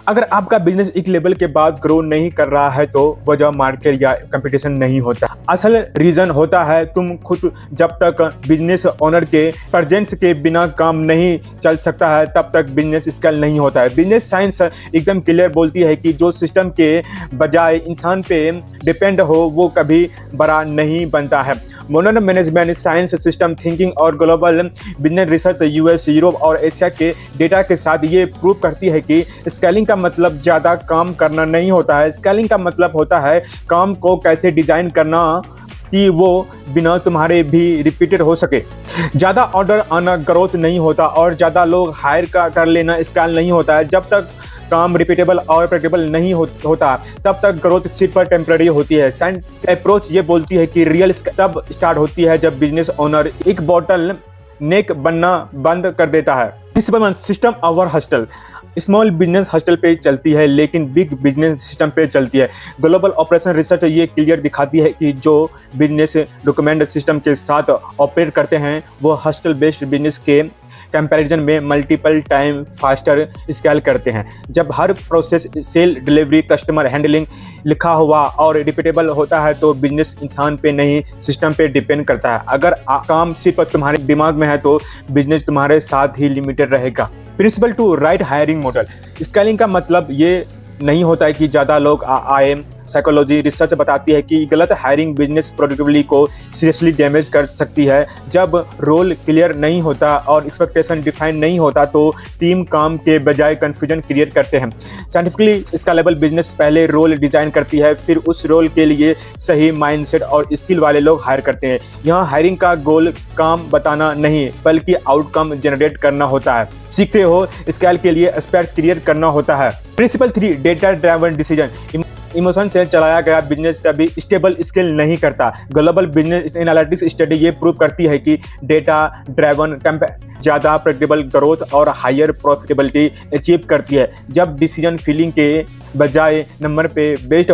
अगर आपका बिजनेस एक लेवल के बाद ग्रो नहीं कर रहा है तो वजह मार्केट या कंपटीशन नहीं होता। असल रीजन होता है तुम खुद। जब तक बिजनेस ओनर के प्रेजेंस के बिना काम नहीं चल सकता है तब तक बिजनेस स्केल नहीं होता है। बिजनेस साइंस एकदम क्लियर बोलती है कि जो सिस्टम के बजाय इंसान पे डिपेंड हो वो कभी बड़ा नहीं बनता है। Modern management science, system thinking और global business research US, Europe और एशिया के डेटा के साथ ये प्रूव करती है कि स्केलिंग का मतलब ज़्यादा काम करना नहीं होता है। स्केलिंग का मतलब होता है काम को कैसे डिज़ाइन करना कि वो बिना तुम्हारे भी रिपीटेड हो सके। ज़्यादा ऑर्डर आना ग्रोथ नहीं होता और ज़्यादा लोग हायर कर लेना स्केल नहीं होता है। जब तक काम रिपीटेबल और प्रेडिक्टेबल नहीं होता तब तक ग्रोथ सिर्फ टेम्पररी होती है। साइंस अप्रोच ये बोलती है कि रियल तब स्टार्ट होती है जब बिजनेस ओनर एक बॉटल नेक बनना बंद कर देता है। Principle system over hustle. Small business hustle पे चलती है लेकिन बिग बिजनेस सिस्टम पे चलती है। ग्लोबल ऑपरेशन रिसर्च ये क्लियर दिखाती है कि जो बिजनेस डॉक्यूमेंट सिस्टम के साथ ऑपरेट करते हैं वो हस्टल बेस्ड बिजनेस के कंपैरिजन में मल्टीपल टाइम फास्टर स्केल करते हैं। जब हर process, sale, delivery, customer handling लिखा हुआ और रिपीटेबल होता है तो बिजनेस इंसान पे नहीं सिस्टम पे डिपेंड करता है। अगर काम सिर्फ तुम्हारे दिमाग में है तो बिजनेस तुम्हारे साथ ही लिमिटेड रहेगा। Principle two right hiring model. Scaling का मतलब ये नहीं होता है कि ज़्यादा लोग आए। साइकोलॉजी रिसर्च बताती है कि गलत हायरिंग बिजनेस प्रोडक्टिविटी को सीरियसली डैमेज कर सकती है। जब रोल क्लियर नहीं होता और एक्सपेक्टेशन डिफाइन नहीं होता तो टीम काम के बजाय कन्फ्यूजन क्रिएट करते हैं। साइंटिफिकली स्केलेबल बिजनेस पहले रोल डिज़ाइन करती है, फिर उस रोल के लिए सही माइंडसेट और स्किल वाले लोग हायर करते हैं। यहाँ हायरिंग का गोल काम बताना नहीं बल्कि आउटकम जनरेट करना होता है। सीखते हो स्केल के लिए एस्पेक्ट क्रिएट करना होता है। Principle 3 data driven decision. Emotion से चलाया गया बिजनेस कभी स्टेबल स्केल नहीं करता। ग्लोबल बिजनेस एनालिटिक्स स्टडी ये प्रूव करती है कि डेटा ड्राइवन ज़्यादा प्रेडिक्टेबल ग्रोथ और हायर प्रॉफिटेबिलिटी अचीव करती है। जब डिसीजन फीलिंग के बजाय नंबर पे बेस्ड